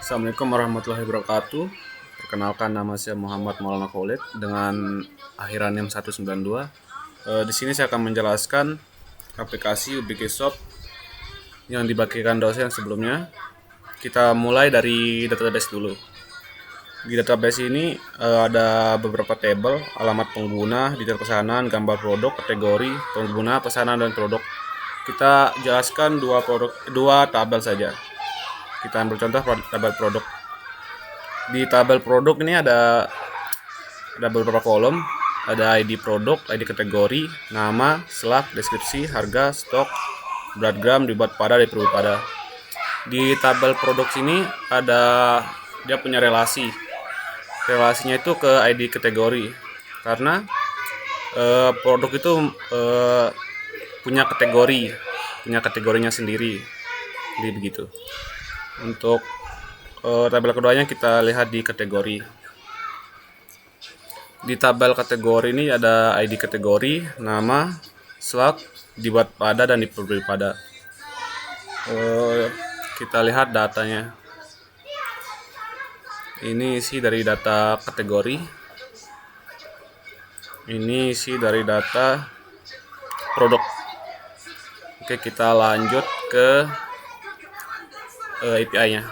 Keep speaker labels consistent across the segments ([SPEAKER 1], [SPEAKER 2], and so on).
[SPEAKER 1] Assalamualaikum warahmatullahi wabarakatuh. Perkenalkan, nama saya Muhammad Maulana Khalid dengan akhiran NIM 192. Di sini saya akan menjelaskan aplikasi Ubiquitous yang dibagikan dosen sebelumnya. Kita mulai dari database dulu. Di database ini ada beberapa tabel: alamat pengguna, detail pesanan, gambar produk, kategori pengguna, pesanan, dan produk. Kita jelaskan dua tabel saja. Kita ambil contoh tabel produk. Di tabel produk ini ada beberapa kolom. Ada ID produk, ID kategori, nama, slug, deskripsi, harga, stok, berat gram, dibuat pada, diperlukan pada. Di tabel produk sini dia punya relasi. Relasinya itu ke ID kategori, karena produk itu punya kategorinya sendiri. Jadi begitu. Untuk tabel keduanya kita lihat di kategori. Di tabel kategori ini ada ID kategori, nama, slug, dibuat pada, dan diperbarui pada. Kita lihat datanya. Ini isi dari data kategori. Ini isi dari data produk. Oke, kita lanjut ke API-nya.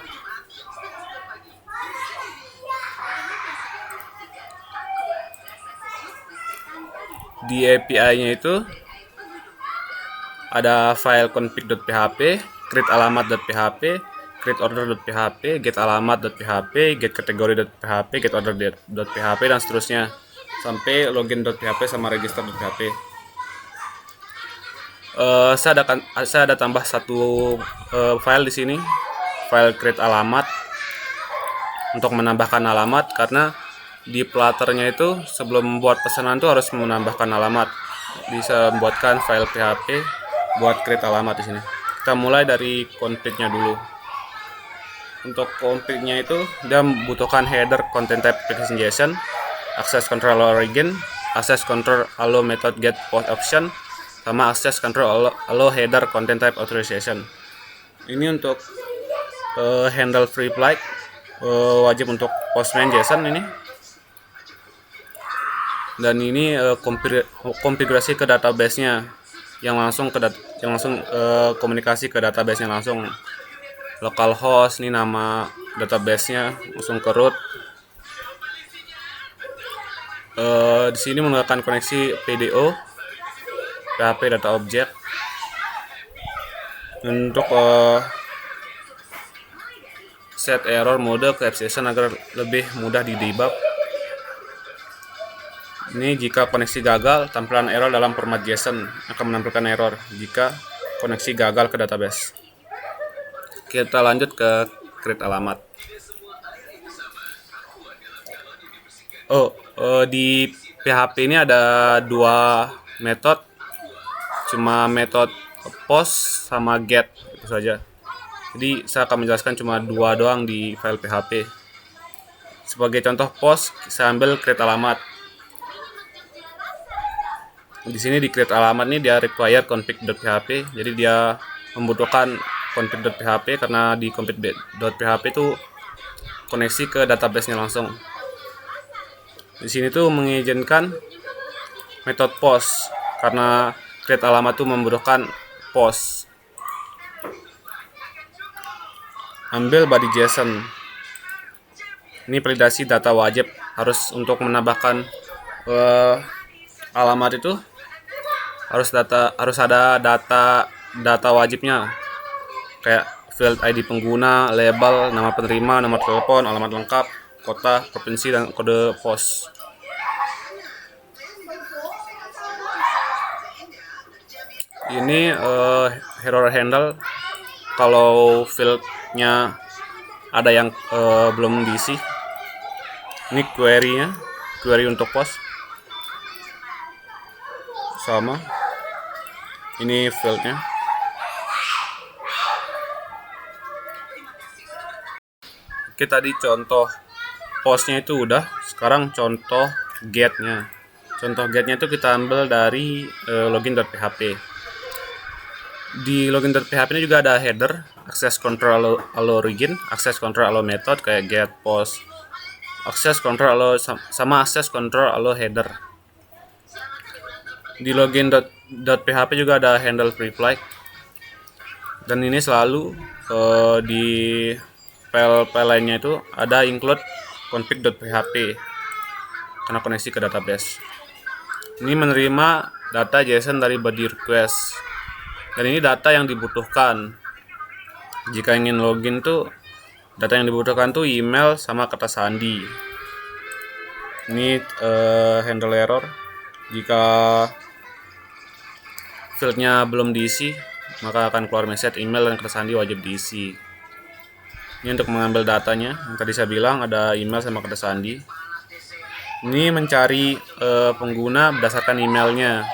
[SPEAKER 1] Di API-nya itu ada file config.php, create alamat.php, create order.php, get alamat.php, get kategori.php, get order.php, dan seterusnya sampai login.php sama register.php. Saya ada tambah satu file di sini, file create alamat, untuk menambahkan alamat, karena di platernya itu sebelum membuat pesanan itu harus menambahkan alamat. Bisa membuatkan file PHP buat create alamat di sini. Kita mulai dari config-nya dulu. Untuk config-nya itu dia membutuhkan header content type application JSON, access control origin, access control allow method get post option, sama access control allow header content type authorization. Ini untuk handle free flag, wajib untuk postman JSON ini. Dan ini konfigurasi ke database-nya yang langsung komunikasi ke database-nya langsung. Localhost, ini nama database-nya, langsung ke root. Di sini menggunakan koneksi PDO, PHP Data Object. Untuk set error mode ke application agar lebih mudah di debug. Ini jika koneksi gagal, tampilan error dalam format JSON akan menampilkan error jika koneksi gagal ke database. Kita lanjut ke create alamat. Di PHP ini ada dua metode, cuma metode post sama get, itu saja. Jadi saya akan menjelaskan cuma dua doang di file PHP. Sebagai contoh post, saya ambil create alamat. Di sini di create alamat ini dia require config.php, jadi dia membutuhkan config.php karena di config.php itu koneksi ke database-nya langsung. Di sini tuh mengizinkan metode post karena create alamat itu membutuhkan post. Ambil body JSON. Ini validasi data wajib, harus untuk menambahkan alamat itu harus ada data wajibnya, kayak field ID pengguna, label, nama penerima, nomor telepon, alamat lengkap, kota, provinsi, dan kode pos. Ini error handle kalau fieldnya ada yang belum diisi. Ini query untuk pos sama. Ini fieldnya. Oke, tadi contoh postnya itu udah. Sekarang contoh getnya. Contoh getnya itu kita ambil dari login.php. Di login.php ini juga ada header. access control allo origin, access control allo method kayak get, post, access control allo sama access control allo header. Di login.php juga ada handle pre-flight, dan ini selalu di file lainnya itu ada include config.php karena koneksi ke database. Ini menerima data JSON dari body request, dan ini data yang dibutuhkan. Jika ingin login tuh, data yang dibutuhkan tuh email sama kata sandi. Ini handle error. Jika fieldnya belum diisi, maka akan keluar message email dan kata sandi wajib diisi. Ini untuk mengambil datanya. Yang tadi saya bilang ada email sama kata sandi. Ini mencari pengguna berdasarkan emailnya.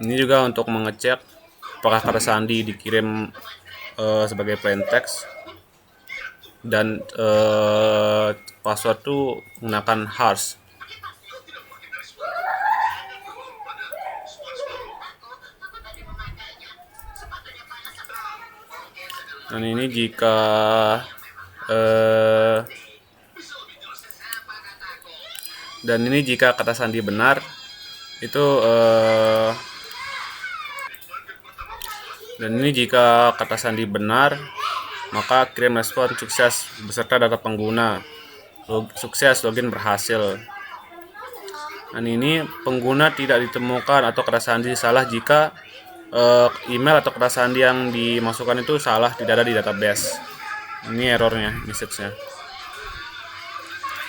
[SPEAKER 1] Ini juga untuk mengecek apakah kata sandi dikirim sebagai plain text, dan password tuh menggunakan hash. Dan ini jika kata sandi benar, itu maka kirim respon sukses beserta data pengguna. Sukses, login berhasil. Dan ini pengguna tidak ditemukan atau kata sandi salah jika email atau kata sandi yang dimasukkan itu salah, tidak ada di database. Ini errornya, message-nya.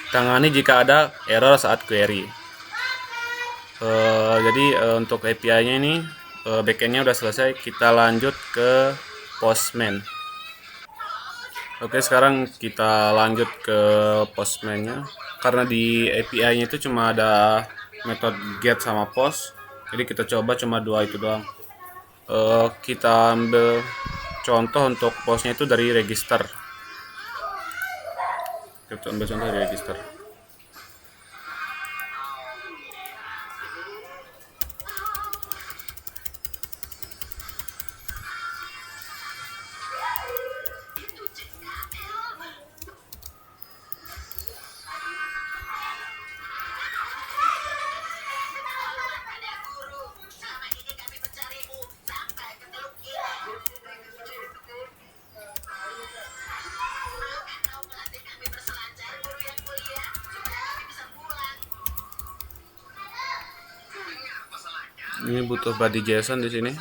[SPEAKER 1] Tangani jika ada error saat query. Jadi untuk API-nya ini backend-nya udah selesai. Kita lanjut ke Postman. Oke, sekarang kita lanjut ke Postman-nya. Karena di API-nya itu cuma ada metode get sama post, jadi kita coba cuma dua itu doang. Kita ambil contoh untuk postnya itu dari register. Kita ambil contoh dari register. Ini butuh body JSON di sini.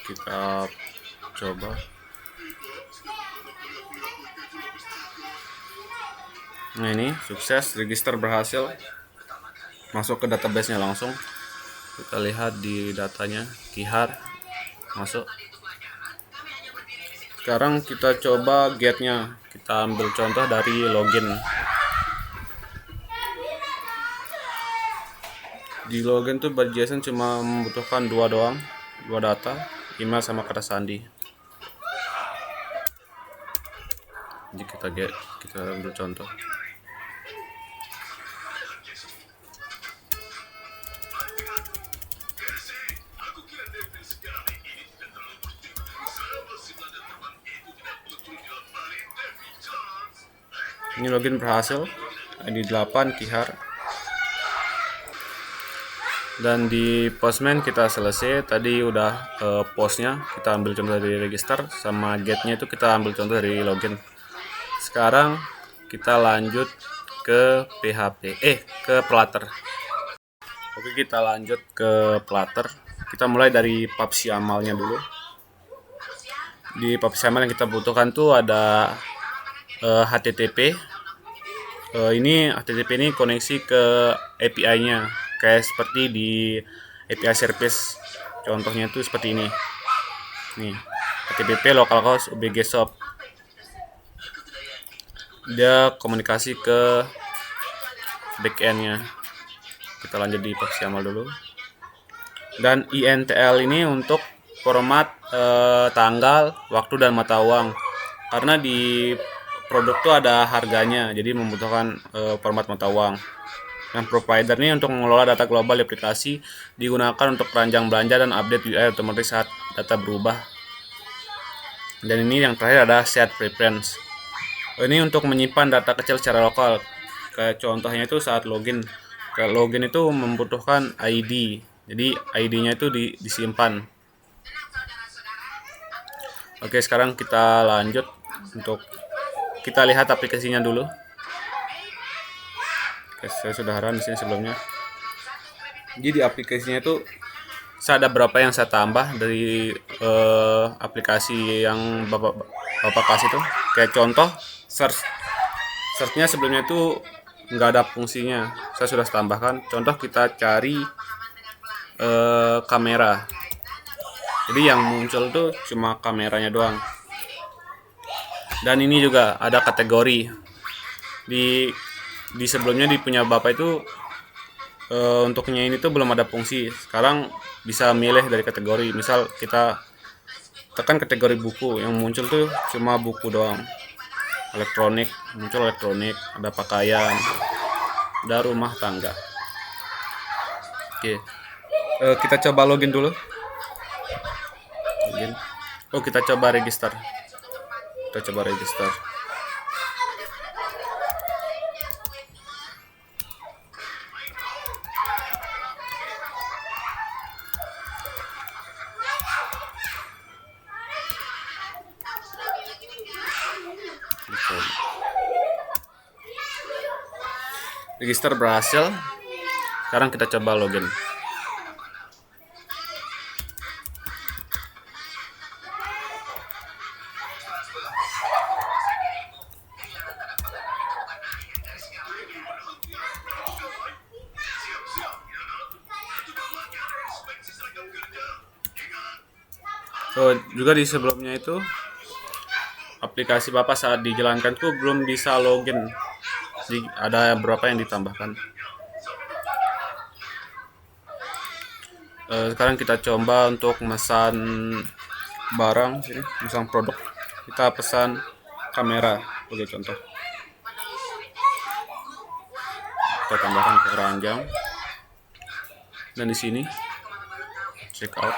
[SPEAKER 1] Kita coba. Nah, ini sukses, register berhasil. Masuk ke database-nya langsung. Kita lihat di datanya, Kihar masuk. Sekarang kita coba get-nya. Kita ambil contoh dari login. Di login tuh body JSON cuma membutuhkan dua data, email sama kata sandi. Jadi kita ambil contoh. Ini login berhasil, ID 8 Kihar. Dan di Postman kita selesai. Tadi udah postnya kita ambil contoh dari register, sama getnya itu kita ambil contoh dari login. Sekarang kita lanjut ke ke Flutter. Oke, kita lanjut ke Flutter. Kita mulai dari PubC amalnya dulu. Di PubC amal yang kita butuhkan tuh ada HTTP. Ini HTTP ini koneksi ke API-nya, kayak seperti di API service. Contohnya itu seperti ini. Nih, HTTP localhost UBG shop. Dia komunikasi ke backend-nya. Kita lanjut di posisi amal dulu. Dan INTL ini untuk format tanggal, waktu, dan mata uang. Karena di produk tuh ada harganya, jadi membutuhkan format mata uang. Yang provider ini untuk mengelola data global di aplikasi, digunakan untuk keranjang belanja dan update UI otomatis saat data berubah. Dan ini yang terakhir ada set preference. Ini untuk menyimpan data kecil secara lokal. Kayak contohnya itu saat login. Kayak login itu membutuhkan ID. Jadi ID-nya itu disimpan. Oke, sekarang kita lanjut untuk kita lihat aplikasinya dulu. Oke, saya sudah run di sini sebelumnya. Jadi di aplikasinya itu saya ada berapa yang saya tambah dari aplikasi yang bapak kasih tuh. Kayak contoh searchnya sebelumnya itu nggak ada fungsinya. Saya sudah tambahkan. Contoh kita cari kamera. Jadi yang muncul tuh cuma kameranya doang. Dan ini juga ada kategori. Di sebelumnya di punya bapak itu untuknya ini tuh belum ada fungsi. Sekarang bisa milih dari kategori. Misal kita tekan kategori buku, yang muncul tuh cuma buku doang. Elektronik, muncul elektronik, ada pakaian, ada rumah tangga. Oke, kita coba login dulu. Login. Oh, kita coba register. Kita coba register. Register berhasil. Sekarang kita coba login. So, juga di sebelumnya itu aplikasi bapak saat dijalankan tuh belum bisa login. Jadi ada beberapa yang ditambahkan. Sekarang kita coba untuk memesan barang sini, memesan produk. Kita pesan kamera sebagai contoh. Kita tambahkan ke keranjang. Dan di sini check out.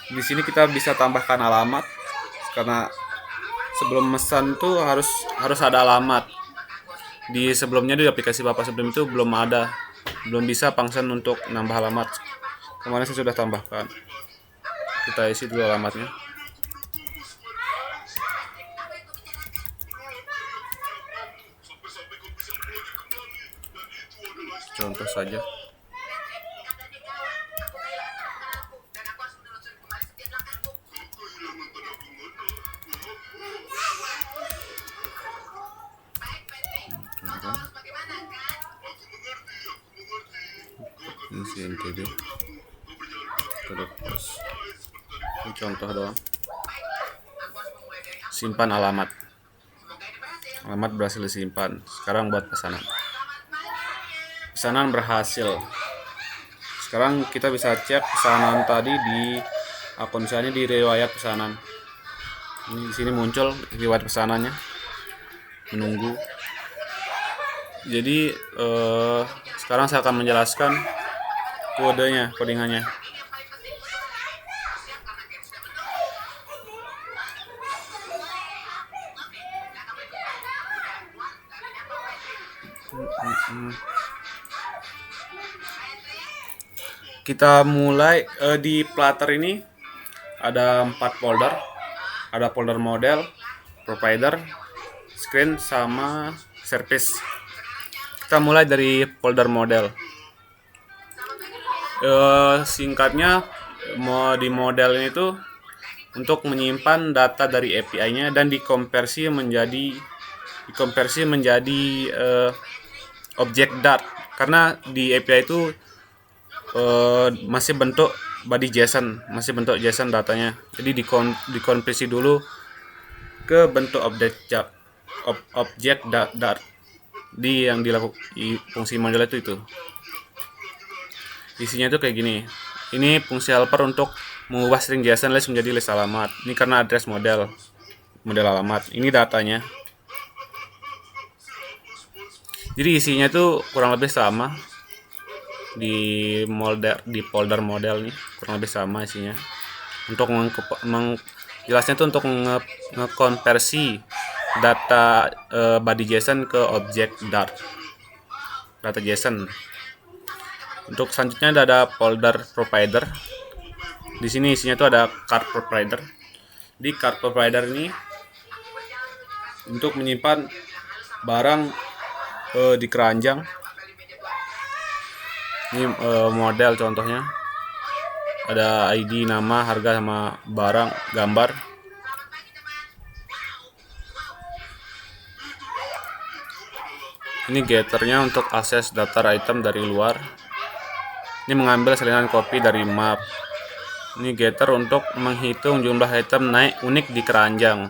[SPEAKER 1] Di sini kita bisa tambahkan alamat, karena sebelum memesan tuh harus ada alamat. Di sebelumnya di aplikasi bapak sebelum itu belum bisa function untuk nambah alamat. Kemarin saya sudah tambahkan. Kita isi dulu alamatnya. Contoh saja. Ini NTB. Ini contoh doang. Simpan alamat. Alamat berhasil disimpan. Sekarang buat pesanan. Pesanan berhasil. Sekarang kita bisa cek pesanan tadi di akun misalnya di riwayat pesanan. Ini di sini muncul riwayat pesanannya. Menunggu. Jadi sekarang saya akan menjelaskan codingannya. Kita mulai di Flutter ini ada 4 folder. Ada folder model, provider, screen, sama service. Kita mulai dari folder model. Singkatnya di model ini tuh untuk menyimpan data dari API-nya dan dikonversi menjadi objek dat, karena di API itu masih bentuk body JSON, masih bentuk JSON datanya. Jadi dikonversi dulu ke bentuk objek dat yang dilakukan fungsi model itu. Isinya tuh kayak gini. Ini fungsi helper untuk mengubah string JSON list menjadi list alamat. Ini karena address model alamat. Ini datanya. Jadi isinya tuh kurang lebih sama di folder model nih, kurang lebih sama isinya. Untuk jelasnya tuh untuk ngekonversi data body JSON ke objek data JSON. Untuk selanjutnya ada folder provider. Di sini isinya tuh ada card provider. Di card provider ini untuk menyimpan barang di keranjang. Ini model contohnya. Ada ID, nama, harga, sama barang, gambar. Ini getternya untuk akses daftar item dari luar. Ini mengambil salinan copy dari map. Ini getter untuk menghitung jumlah item naik unik di keranjang.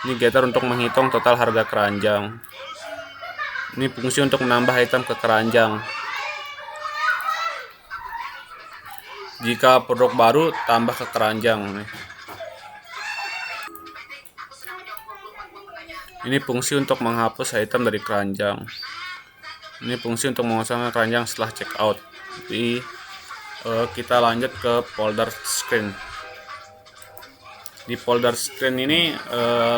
[SPEAKER 1] Ini getter untuk menghitung total harga keranjang. Ini fungsi untuk menambah item ke keranjang. Jika produk baru, tambah ke keranjang. Ini fungsi untuk menghapus item dari keranjang. Ini fungsi untuk mengosongkan keranjang setelah checkout. Jadi kita lanjut ke folder screen. Di folder screen ini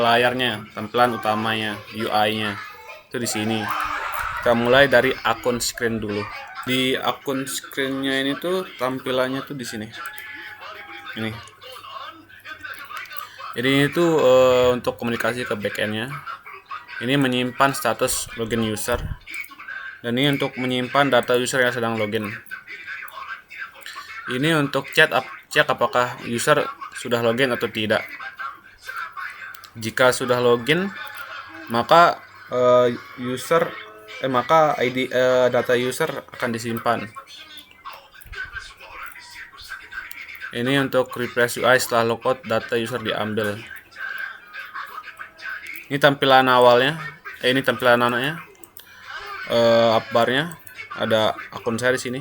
[SPEAKER 1] layarnya, tampilan utamanya, UI-nya itu di sini. Kita mulai dari akun screen dulu. Di akun screen-nya ini tuh tampilannya tuh di sini. Ini. Jadi ini tuh untuk komunikasi ke backend-nya. Ini menyimpan status login user. Dan ini untuk menyimpan data user yang sedang login. Ini untuk cek apakah user sudah login atau tidak. Jika sudah login, maka ID data user akan disimpan. Ini untuk refresh UI setelah logout data user diambil. Ini tampilan awalnya. Ini tampilan anaknya. Upbarnya ada akun saya di sini.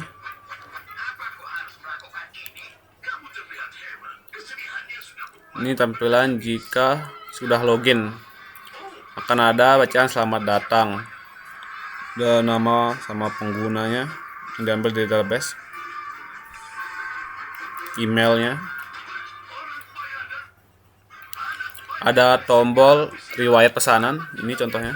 [SPEAKER 1] Ini tampilan jika sudah login. Akan ada bacaan selamat datang. Dan nama sama penggunanya yang diambil dari database. Emailnya. Ada tombol riwayat pesanan. Ini contohnya.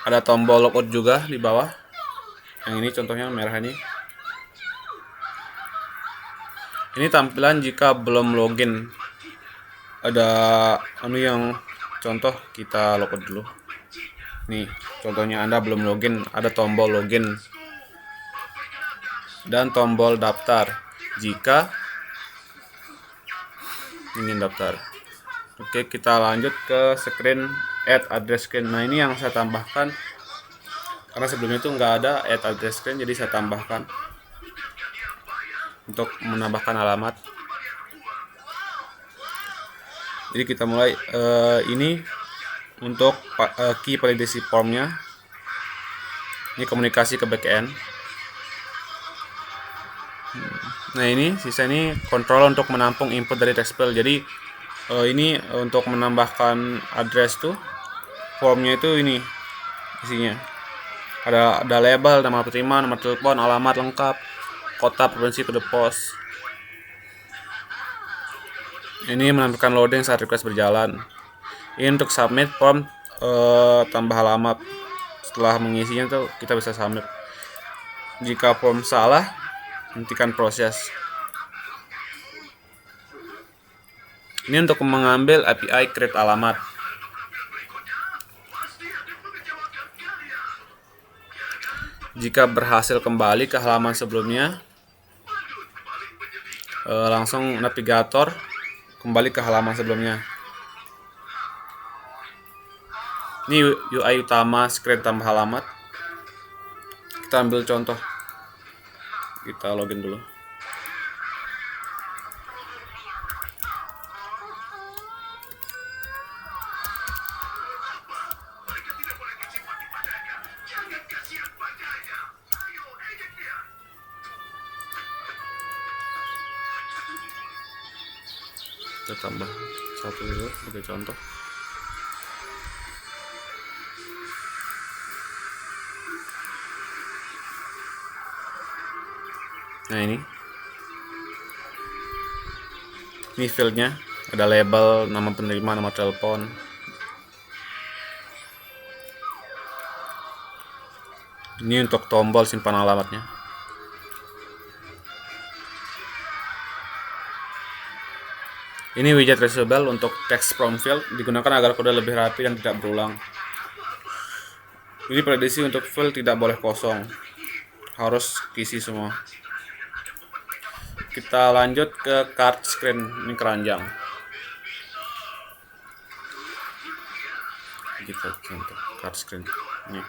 [SPEAKER 1] Ada tombol logout juga di bawah. Yang ini contohnya merah ini. Ini tampilan jika belum login. Ada yang contoh, kita logout dulu. Nih, contohnya Anda belum login, ada tombol login dan tombol daftar jika ingin daftar. Oke, kita lanjut ke screen add address screen. Nah, ini yang saya tambahkan karena sebelumnya itu nggak ada add address screen, jadi saya tambahkan untuk menambahkan alamat. Jadi kita mulai. Ini untuk key validasi formnya. Ini komunikasi ke backend. Nah, ini sisa ini kontrol untuk menampung input dari text file. Jadi ini untuk menambahkan address tuh formnya itu ini isinya. Ada label, nama penerima, nomor telepon, alamat lengkap, kota, provinsi, kode pos. Ini menampilkan loading saat request berjalan. Ini untuk submit form tambah alamat. Setelah mengisinya tuh kita bisa submit. Jika form salah, hentikan proses. Ini untuk mengambil API create alamat. Jika berhasil kembali ke halaman sebelumnya, langsung navigator kembali ke halaman sebelumnya. Ini UI utama screen tambah alamat. Kita ambil contoh. Kita login dulu. kita tambah satu dulu sebagai contoh. Nah, ini fieldnya ada label, nama penerima, nama telepon. Ini untuk tombol simpan alamatnya. Ini widget reusable untuk text prompt field, digunakan agar kode lebih rapi dan tidak berulang. Ini prediksi untuk field tidak boleh kosong, harus isi semua. Kita lanjut ke card screen, ini keranjang. Kita contoh card screen. Nih.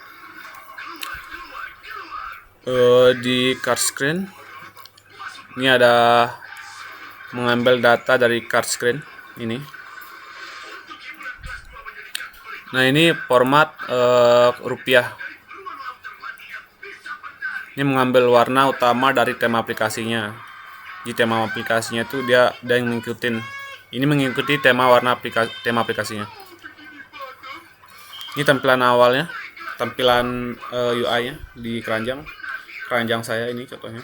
[SPEAKER 1] Di card screen ini ada mengambil data dari card screen ini. Nah, ini format rupiah. Ini mengambil warna utama dari tema aplikasinya. Di tema aplikasinya itu dia yang mengikuti. Ini mengikuti tema warna tema aplikasinya. Ini tampilan awalnya, tampilan UI-nya di keranjang saya ini contohnya.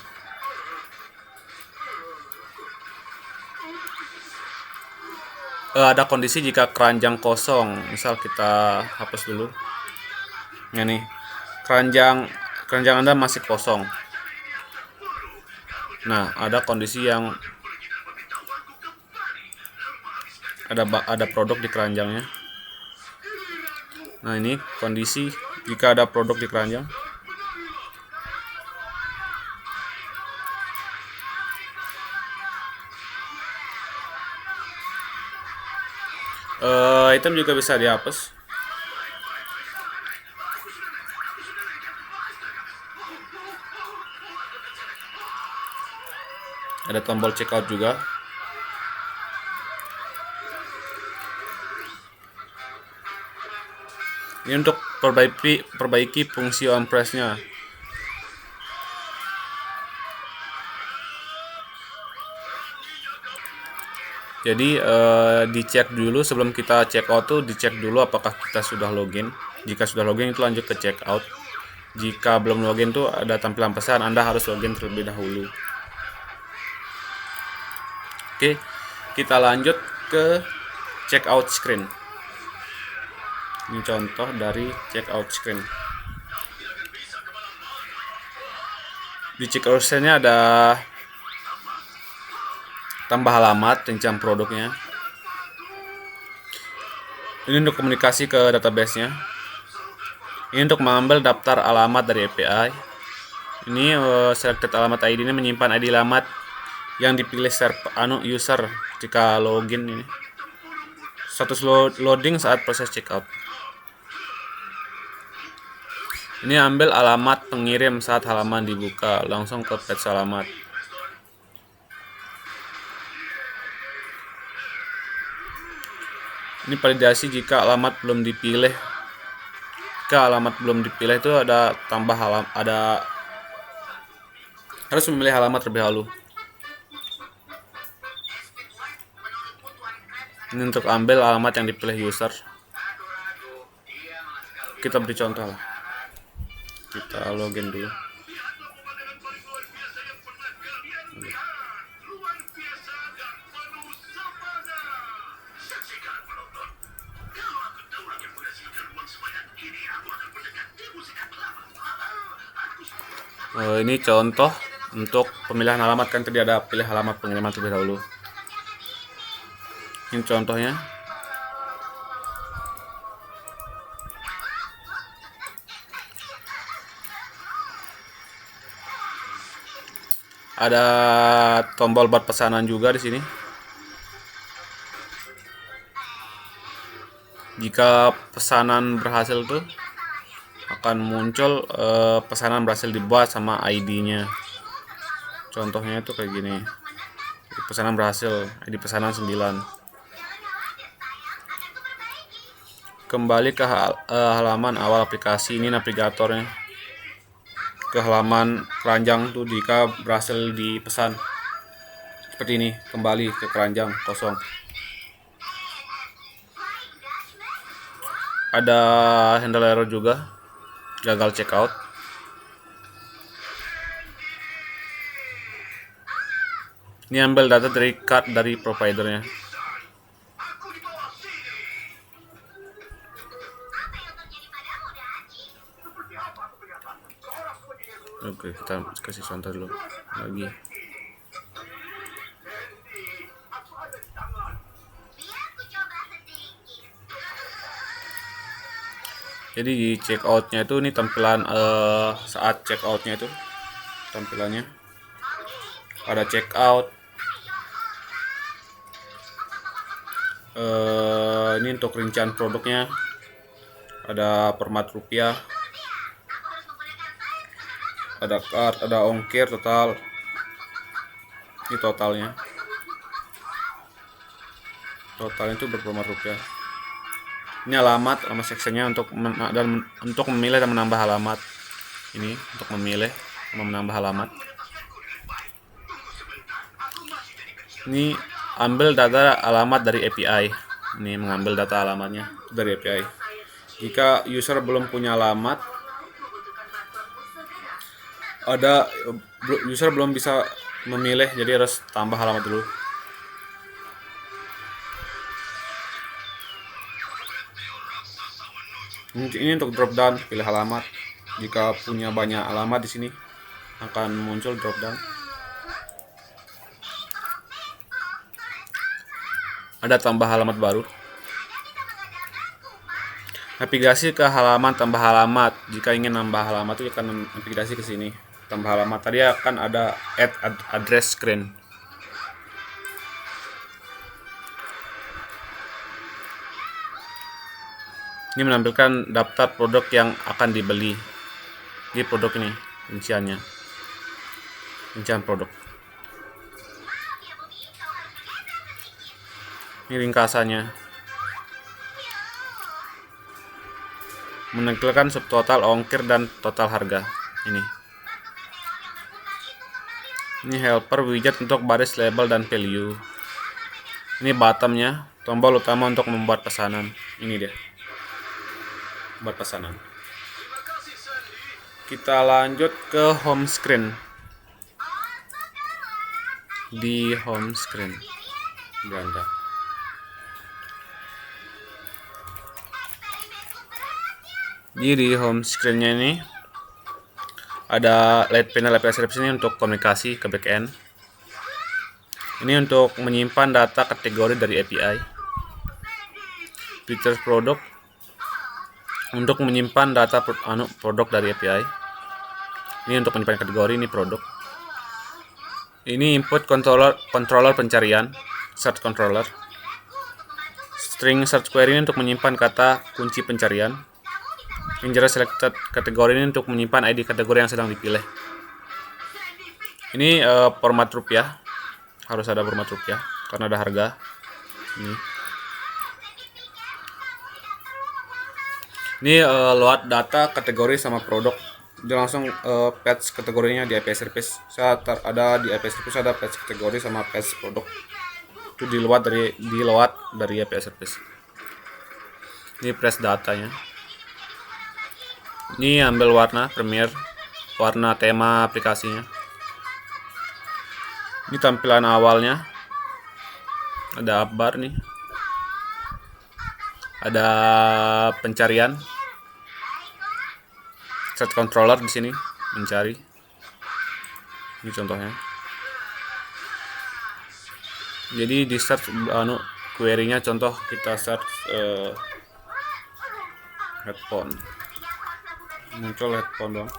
[SPEAKER 1] Ada kondisi jika keranjang kosong, misal kita hapus dulu. Nah, nih keranjang Anda masih kosong. Nah, ada kondisi yang ada produk di keranjangnya. Nah, ini kondisi jika ada produk di keranjang. Item juga bisa dihapus. Ada tombol checkout juga. Ini untuk perbaiki fungsi on press-nya. Jadi dicek dulu sebelum kita check out tuh, dicek dulu apakah kita sudah login. Jika sudah login itu lanjut ke check out. Jika belum login tuh ada tampilan pesan Anda harus login terlebih dahulu. Oke, kita lanjut ke check out screen. Ini contoh dari check out screen. Di check out screen-nya ada tambah alamat, rincian produknya. Ini untuk komunikasi ke database-nya. Ini untuk mengambil daftar alamat dari API. Ini selected alamat ID ini menyimpan ID alamat yang dipilih user ketika login ini. Status loading saat proses checkout. Ini ambil alamat pengirim saat halaman dibuka, langsung ke page alamat. Ini validasi jika alamat belum dipilih. Jika alamat belum dipilih itu ada tambah harus memilih alamat terlebih dahulu. Ini untuk ambil alamat yang dipilih user. Kita beri contoh lah. Kita login dulu. Ini contoh untuk pemilihan alamat, kan tadi ada pilih alamat pengiriman terlebih dahulu. Ini contohnya. Ada tombol buat pesanan juga di sini. Jika pesanan berhasil tuh akan muncul pesanan berhasil dibuat sama ID-nya. Contohnya itu kayak gini. Pesanan berhasil, ID pesanan 9. Kembali ke halaman awal aplikasi, ini navigatornya. Ke halaman keranjang tuh jika berhasil dipesan. Seperti ini, kembali ke keranjang kosong. Ada handle error juga, gagal checkout. Ini ambil data dari card dari providernya. Oke, kita kasih contoh dulu lagi. Jadi di checkoutnya itu ini tampilan saat checkoutnya itu tampilannya ada checkout. Ini untuk rincian produknya, ada format rupiah, ada card, ada ongkir total. Ini totalnya. Totalnya itu berformat rupiah. Ini alamat sectionnya untuk memilih dan menambah alamat. Ini untuk memilih dan menambah alamat. Ini ambil data alamat dari API. Ini mengambil data alamatnya dari API. Jika user belum punya alamat, user belum bisa memilih, jadi harus tambah alamat dulu. Ini untuk drop down, pilih alamat. Jika punya banyak alamat di sini akan muncul drop down. Ada tambah alamat baru. Navigasi ke halaman tambah alamat. Jika ingin nambah alamat itu akan navigasi ke sini. Tambah alamat. Tadi akan ada add address screen. Ini menampilkan daftar produk yang akan dibeli. Di produk ini rinciannya. Rincian produk. Ini ringkasannya. Menampilkan subtotal ongkir dan total harga. Ini helper widget untuk baris label dan value. Ini bottomnya, tombol utama untuk membuat pesanan. Ini dia. Buat pesanan. Kita lanjut ke home screen. Di home screen Belanda. Di home screen-nya ini ada light panel API service ini untuk komunikasi ke backend. Ini untuk menyimpan data kategori dari API. Features produk untuk menyimpan data produk dari API. Ini untuk menyimpan kategori, ini produk. Ini input controller pencarian, search controller. String search query ini untuk menyimpan kata kunci pencarian. Insert selected kategori ini untuk menyimpan ID kategori yang sedang dipilih. Ini format rupiah, harus ada format rupiah karena ada harga. Ini load data kategori sama produk. Dia langsung patch kategorinya di API service. Ada di API service ada patch kategori sama patch produk. Itu di load dari API service. Ini press datanya. Ini ambil warna Premiere, warna tema aplikasinya. Ini tampilan awalnya. Ada upbar nih. Ada pencarian. Search controller di sini mencari. Ini contohnya. Jadi di search query-nya contoh kita search headphone. Muncul headphone dong.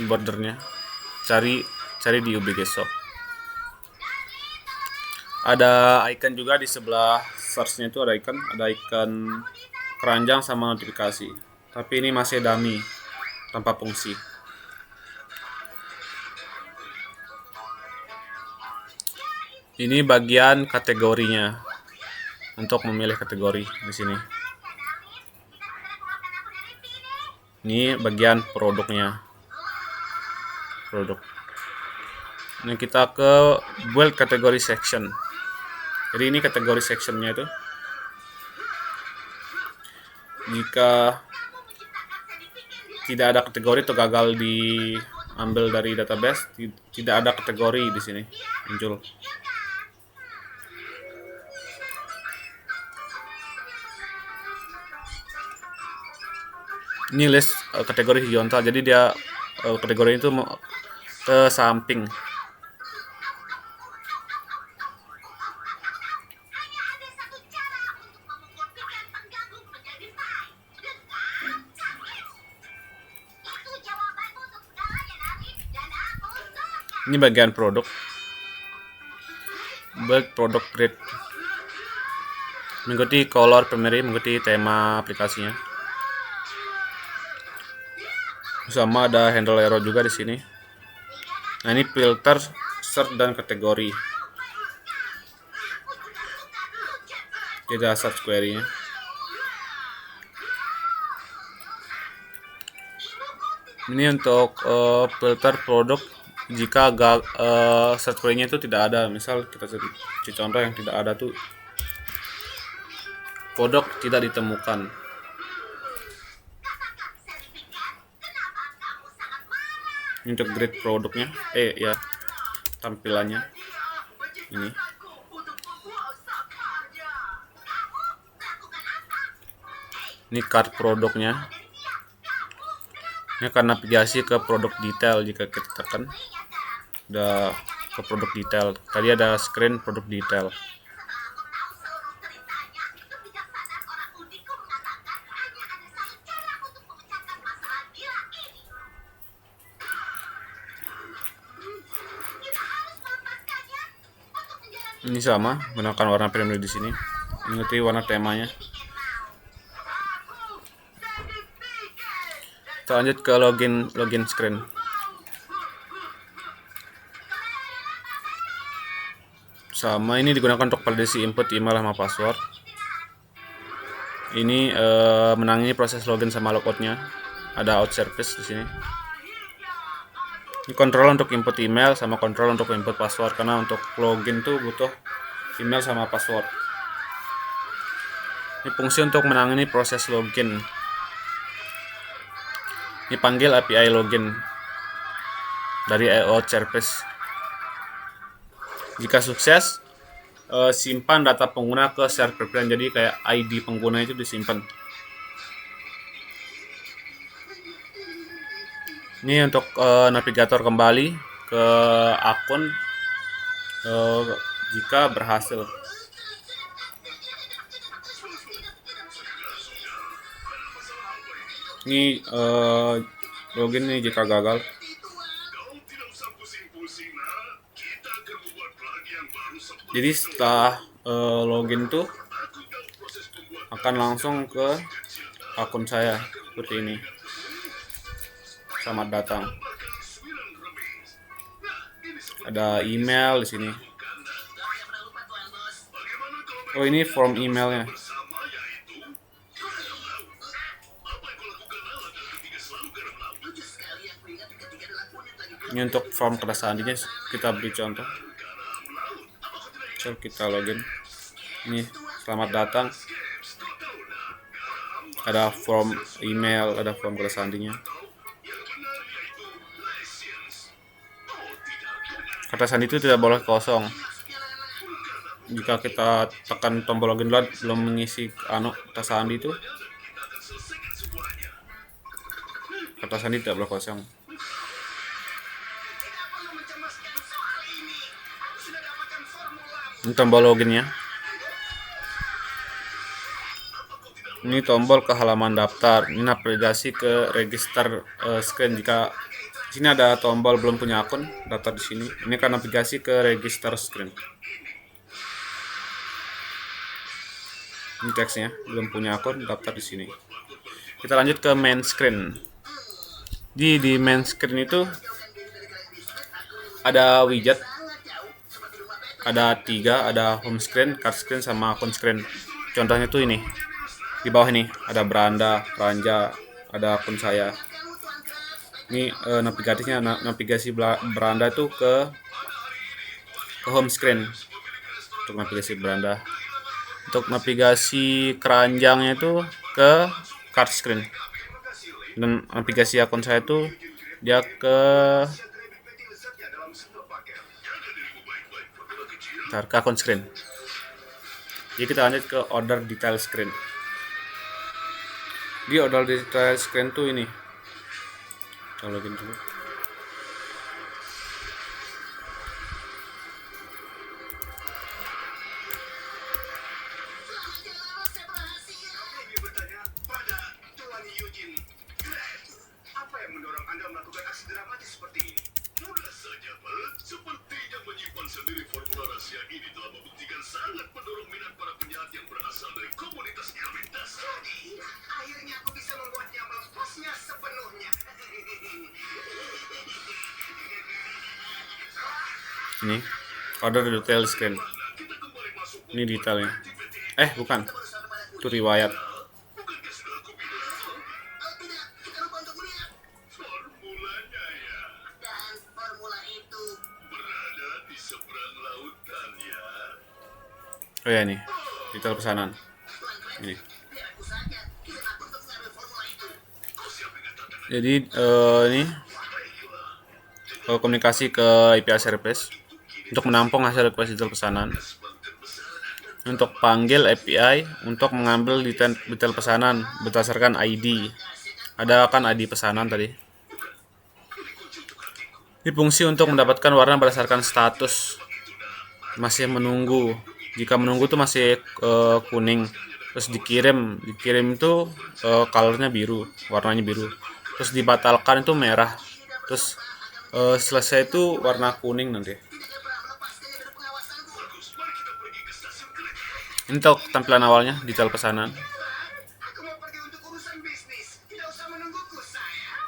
[SPEAKER 1] Bordernya cari di UBG Shop. Ada icon juga di sebelah search-nya itu ada icon keranjang sama notifikasi. Tapi ini masih dummy tanpa fungsi. Ini bagian kategorinya untuk memilih kategori di sini. Ini bagian produknya. Produk. Ini kita ke build kategori section. Jadi ini kategori sectionnya itu. Jika tidak ada kategori atau gagal diambil dari database, tidak ada kategori di sini muncul. Ini list kategori horizontal, jadi dia kategori itu ke samping. Ini bagian produk, build product grid, mengikuti color primary, mengikuti tema aplikasinya. Sama ada handle error juga di sini. Nah, ini filter, search dan kategori. Kita search query-nya. Ini untuk filter produk. Jika search query-nya itu tidak ada, misal kita contoh yang tidak ada tuh produk tidak ditemukan. Ini untuk grid produknya, ya tampilannya ini. Ini card produknya. Ini akan navigasi ke produk detail. Jika kita tekan udah ke produk detail, tadi ada screen produk detail. Ini sama, gunakan warna primary di sini. Ikuti warna temanya. Kita lanjut ke login screen. Sama, ini digunakan untuk validasi input email sama password. Ini menangani proses login sama logoutnya. Ada out service di sini. Ini kontrol untuk input email sama kontrol untuk input password, karena untuk login tuh butuh email sama password. Ini fungsi untuk menangani proses login. Ini panggil API login dari out service. Jika sukses, simpan data pengguna ke server plan. Jadi kayak ID pengguna itu disimpan. Ini untuk navigator kembali ke akun jika berhasil. Ini login nih jika gagal. Jadi setelah login tuh akan langsung ke akun saya seperti ini. Selamat datang. Ada email di sini. Oh, ini form emailnya. Ini untuk form kedasandinya, kita beri contoh. So, kita login. Ini selamat datang. Ada form email, ada form kedasandinya. Kata sandi itu tidak boleh kosong. Jika kita tekan tombol login dulu belum mengisi kata sandi itu, kata sandi tidak boleh kosong. Ini tombol loginnya. Ini tombol ke halaman daftar. Ini navigasi ke register screen. Jika di sini ada tombol belum punya akun, daftar di sini. Ini akan navigasi ke register screen. Ini teksnya, belum punya akun, daftar di sini. Kita lanjut ke main screen. Di main screen itu ada widget. Ada 3, ada home screen, card screen, sama akun screen. Contohnya tuh ini. Di bawah ini ada beranda, ranja, ada akun saya. Ini navigasi beranda itu ke home screen. untuk navigasi beranda. Untuk navigasi keranjangnya itu ke card screen, dan navigasi akun saya itu dia ke akun screen. Jadi kita lanjut ke order detail screen. Di order detail screen tuh ini, kita login dulu.
[SPEAKER 2] Apa yang mendorong Anda melakukan aksi dramatis seperti ini? Mudah saja, Pak. Sepertinya menyimpan sendiri formula rahasia ini telah membuktikan sangat mendorong minat para penjahat yang berasal dari komunitas elemen dasar. Jadi, akhirnya aku bisa membuatnya melepasnya sepenuhnya.
[SPEAKER 1] Ini order detail screen.
[SPEAKER 2] Kita kembali masuk
[SPEAKER 1] Ini detailnya. Bukan. Itu riwayat.
[SPEAKER 2] Bukankah sudah aku bilang? Tidak, kita lupa untuk melihat. Formulanya ya. Dan formula itu berada di seberang lautan ya.
[SPEAKER 1] Oh ya, nih detail pesanan. Ini.
[SPEAKER 2] Biar aku saja. Kirim aku untuk mengambil formula itu. Kau siap dengan tantangan?
[SPEAKER 1] Jadi ini komunikasi ke API service untuk menampung hasil request detail pesanan. Untuk panggil API untuk mengambil detail pesanan berdasarkan ID. Ada kan ID pesanan tadi. Ini fungsi untuk mendapatkan warna berdasarkan status. Masih menunggu. Jika menunggu tuh masih kuning. Terus dikirim itu colornya biru, warnanya biru. Terus dibatalkan itu merah. Terus selesai itu warna kuning nanti. Ini untuk tampilan awalnya, detail pesanan.
[SPEAKER 2] Aku mau pergi untuk urusan bisnis. Tidak usah menungguku, sayang.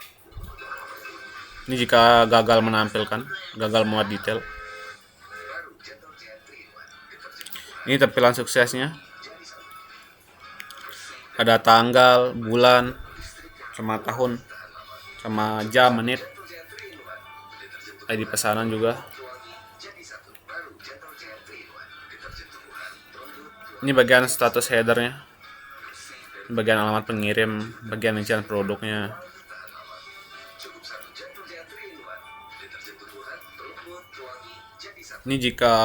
[SPEAKER 1] Ini jika gagal menampilkan, gagal muat detail. Ini tampilan suksesnya. Ada tanggal, bulan, sama tahun, sama jam, menit. ID pesanan juga. Ini bagian status headernya. Ini bagian alamat pengirim, bagian rincian produknya. Ini jika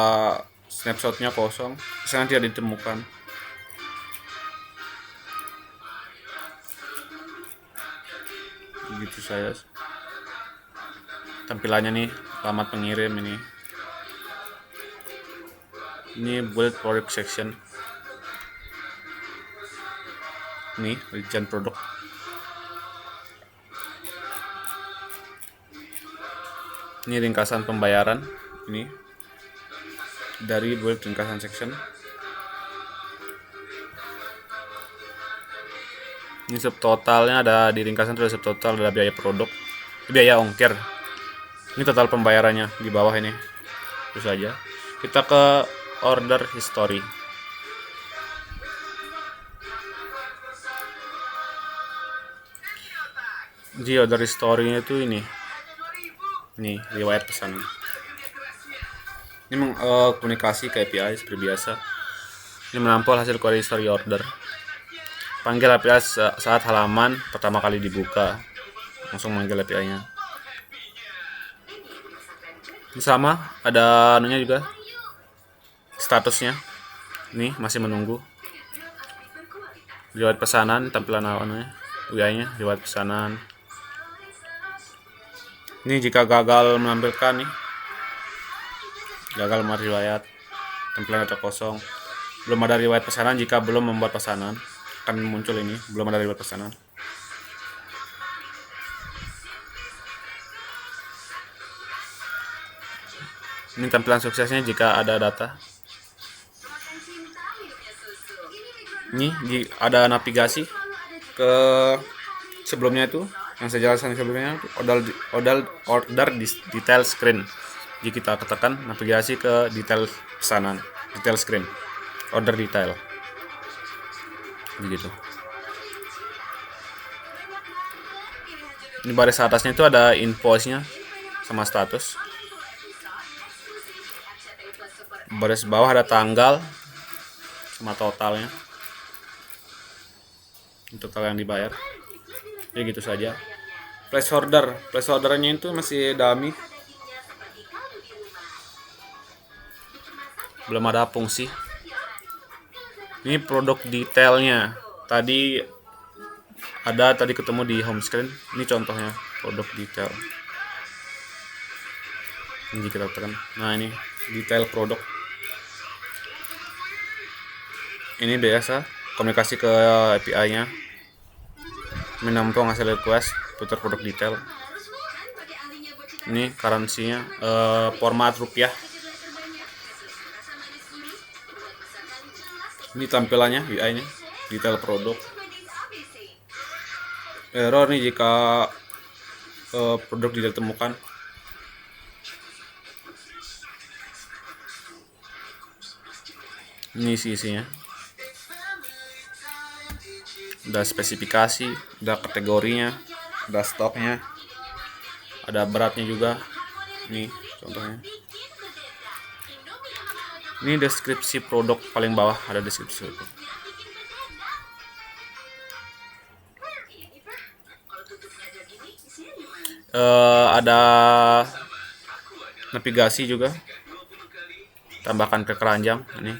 [SPEAKER 1] snapshotnya kosong, misalnya tidak ditemukan. Begitu saya. Tampilannya nih, alamat pengirim ini. Ini bullet product section. Ini rincian produk. Ini ringkasan pembayaran. Ini dari bullet ringkasan section. Ini subtotalnya ada di ringkasan, terus subtotal ada biaya produk, biaya ongkir. Ini total pembayarannya di bawah ini. Itu saja. Kita ke order history. Di order history-nya itu ini riwayat pesanan. Ini komunikasi ke API seperti biasa. Ini menampung hasil query history order. Panggil API saat halaman pertama kali dibuka. Langsung manggil API-nya. Ini sama, ada anunya juga. Statusnya. Ini masih menunggu. Riwayat pesanan, tampilan awalnya. UI-nya, riwayat pesanan. Ini jika gagal menampilkan nih. Gagal membuat riwayat. Tampilan data kosong. Belum ada riwayat pesanan jika belum membuat pesanan. Akan muncul ini, belum ada riwayat pesanan. Ini tampilan suksesnya jika ada data. Ini ada navigasi ke sebelumnya itu yang saya jelaskan sebelumnya, order detail screen. Jadi kita tekan navigasi ke detail pesanan, detail screen, order detail. Begitu. Ini baris atasnya itu ada invoice-nya sama status. Baris bawah ada tanggal sama totalnya, total yang dibayar. Ya gitu saja. Placeholdernya itu masih dummy, belum ada fungsi. Ini produk detailnya. Tadi ketemu di home screen. Ini contohnya produk detail. Ini kita tekan. Nah, ini detail produk. Ini biasa komunikasi ke API-nya. Menampung hasil request, putar produk detail. Ini currency-nya format rupiah. Ini tampilannya UI-nya, detail produk. Error nih jika produk tidak ditemukan. Ini isinya. Ada spesifikasi, ada kategorinya, ada stoknya, ada beratnya juga. Ini contohnya. Ini deskripsi produk paling bawah, ada deskripsi produk. Ada navigasi juga, tambahkan ke keranjang ini.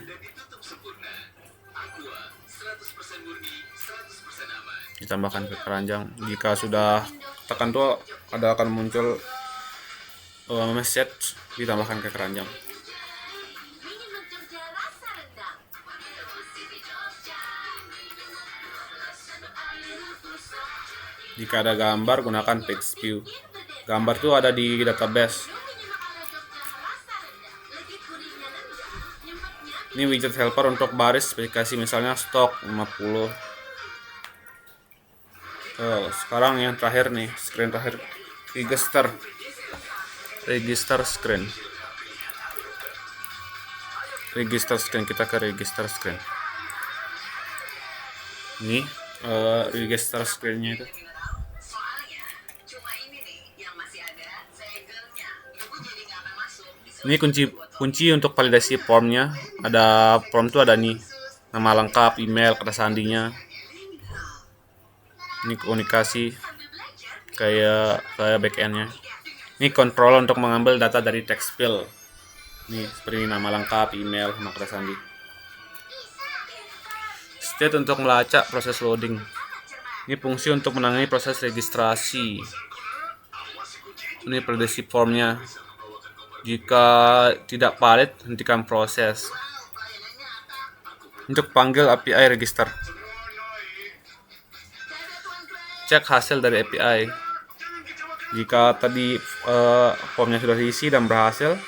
[SPEAKER 1] Ditambahkan ke keranjang. Jika sudah tekan tuh akan muncul message ditambahkan ke keranjang. Jika ada gambar, gunakan page view. Gambar tuh ada di database. Ini widget helper untuk baris spesifikasi, misalnya stok 50. Sekarang yang terakhir nih, screen terakhir, register screen. Kita ke register screen. Ini register screennya itu. Ini kunci untuk validasi formnya. Ada form tuh ada nih, nama lengkap, email, kata sandinya. Ini komunikasi kayak backendnya. Ini control untuk mengambil data dari text field. Nih seperti nama lengkap, email, sama kata sandi. State untuk melacak proses loading. Ini fungsi untuk menangani proses registrasi. Ini validasi formnya. Jika tidak valid, hentikan proses. Untuk panggil API register. Cek hasil dari API. Jika tadi formnya sudah diisi dan berhasil,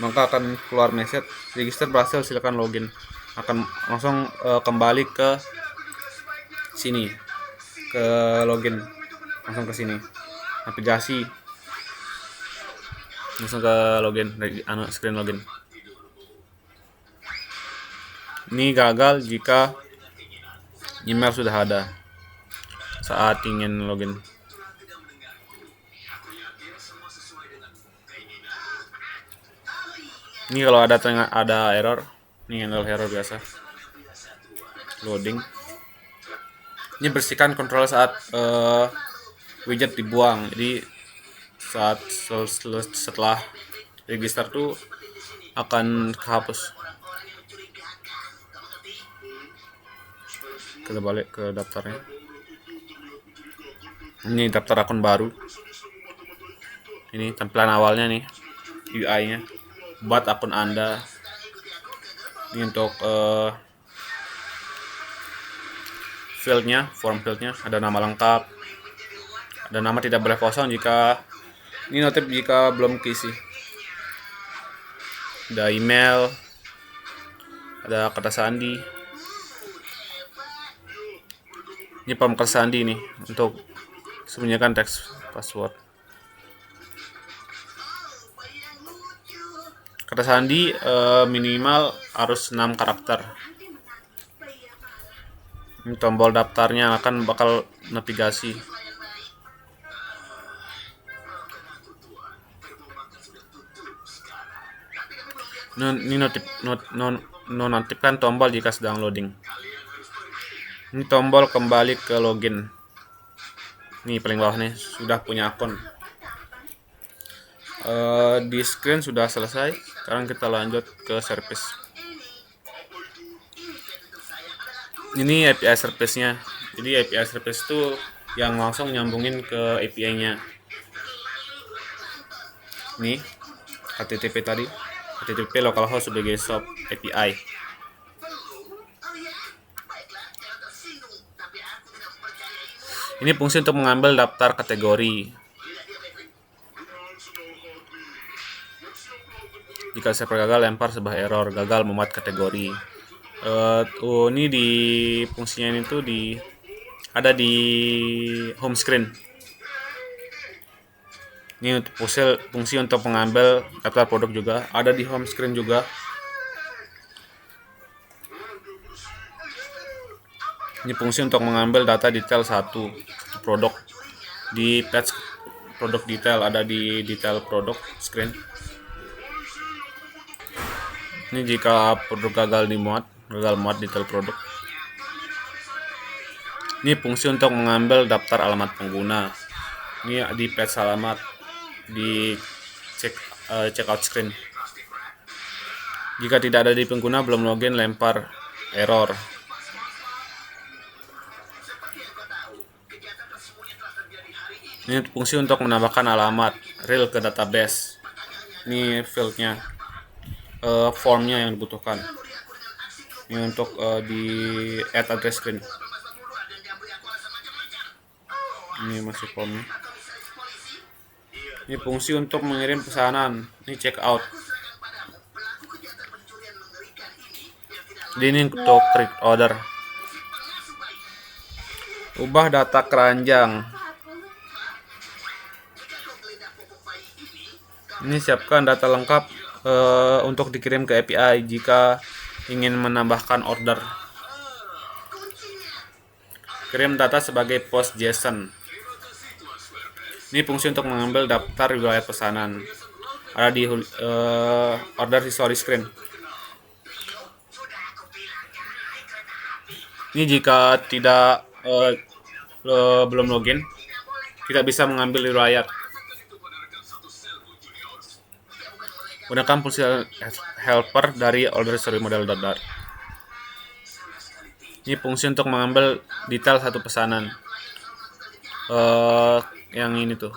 [SPEAKER 1] maka akan keluar message register berhasil, silakan login. Akan langsung kembali ke sini, ke login, langsung ke sini, aplikasi, langsung ke login dari screen login. Ini gagal jika email sudah ada saat ingin login. Ini kalau ada error, ini handle error biasa. Loading. Ini bersihkan kontrol saat widget dibuang. Jadi setelah register tuh akan kehapus. Kita balik ke daftarnya. Ini daftar akun baru. Ini tampilan awalnya nih, UI-nya. Buat akun Anda. Ini untuk form fieldnya, ada nama lengkap, ada nama tidak boleh kosong jika ini notif jika belum keisi. Ada email, ada kata sandi. Ini form kata sandi nih untuk sembunyikan teks password. Kata sandi minimal harus 6 karakter. Ini tombol daftarnya akan bakal navigasi. Nonaktifkan tombol jika sedang loading. Ini tombol kembali ke login. Nih paling bawah nih, sudah punya akun. Di screen sudah selesai. Sekarang kita lanjut ke service. Ini API service-nya. Jadi API service itu yang langsung nyambungin ke API-nya. Nih HTTP tadi, HTTP localhost sebagai shop API. Ini fungsi untuk mengambil daftar kategori. Jika server gagal, lempar sebuah error, gagal memuat kategori. Ini di fungsinya ini tuh ada di home screen. Ini untuk fungsi untuk mengambil daftar produk juga ada di home screen juga. Ini fungsi untuk mengambil data detail satu produk di page produk detail, ada di detail produk screen. Ini jika produk gagal muat detail produk. Ini fungsi untuk mengambil daftar alamat pengguna. Ini di page alamat di checkout screen. Jika tidak ada di pengguna belum login, lempar error. Ini fungsi untuk menambahkan alamat real ke database. Ini fieldnya, formnya yang dibutuhkan. Ini untuk di add address screen. Ini masih formnya. Ini fungsi untuk mengirim pesanan. Ini checkout. Ini untuk create order. Ubah data keranjang. Ini siapkan data lengkap untuk dikirim ke API jika ingin menambahkan order. Kirim data sebagai post JSON. Ini fungsi untuk mengambil daftar riwayat pesanan. Ada di order history screen. Ini jika tidak belum login, tidak bisa mengambil riwayat. Gunakan fungsi helper dari order history model.dart. Ini fungsi untuk mengambil detail satu pesanan. Yang ini tuh.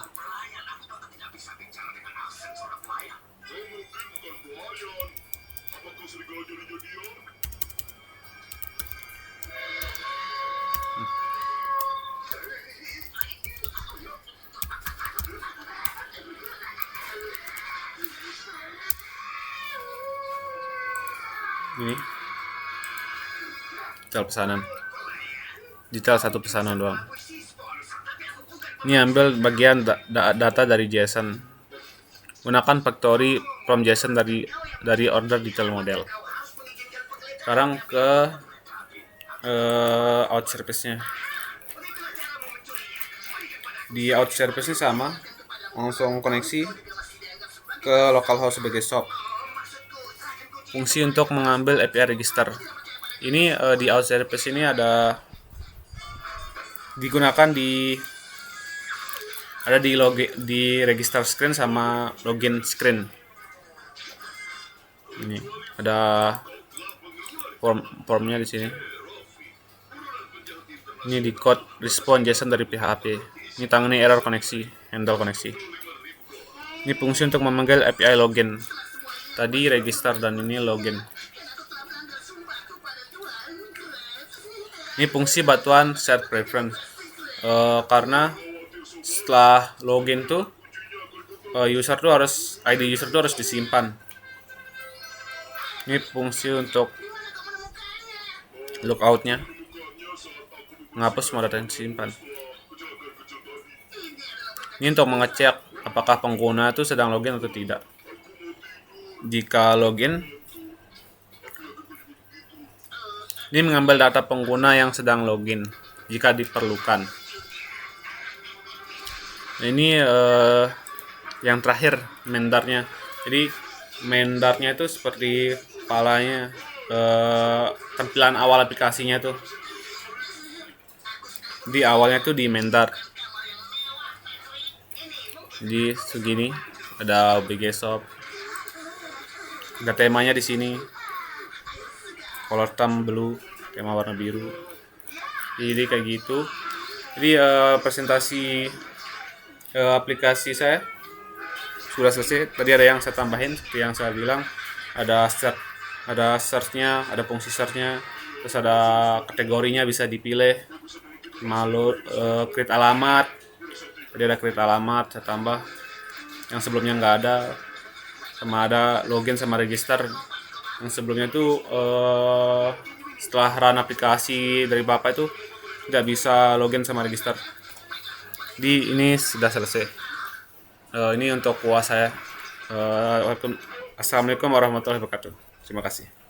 [SPEAKER 1] Ini detail pesanan, detail satu pesanan doang. Ini ambil bagian data dari JSON. Gunakan factory from JSON dari order detail model. Sekarang ke out service-nya. Di out service-nya sama, langsung koneksi ke localhost sebagai shop. Fungsi untuk mengambil API register. Ini di out service ini digunakan di register screen sama login screen. Ini ada formnya di sini. Ini di code response JSON dari PHP. Ini tangani error koneksi, handle koneksi. Ini fungsi untuk memanggil API login. Tadi register dan ini login. Ini fungsi bantuan set preference. Karena setelah login tuh ID user tuh harus disimpan. Ini fungsi untuk logoutnya, menghapus semua data yang disimpan. Ini untuk mengecek apakah pengguna itu sedang login atau tidak. Jika login, ini mengambil data pengguna yang sedang login jika diperlukan. Ini yang terakhir mendarnya. Jadi main dartnya itu seperti kepalanya, tampilan awal aplikasinya tuh di awalnya tuh di main dart di segini ada OBG Shop, ada temanya di sini, color theme blue, tema warna biru. Jadi kayak gitu. Jadi presentasi aplikasi saya sudah selesai. Tadi ada yang saya tambahin seperti yang saya bilang, ada search, ada search-nya, ada fungsi search-nya, terus ada kategorinya bisa dipilih, malu create alamat. Tadi ada create alamat, saya tambah yang sebelumnya nggak ada, sama ada login sama register. Yang sebelumnya itu setelah run aplikasi dari Bapak itu nggak bisa login sama register. Di ini sudah selesai. Ini untuk kuas saya. Assalamualaikum warahmatullahi wabarakatuh. Terima kasih.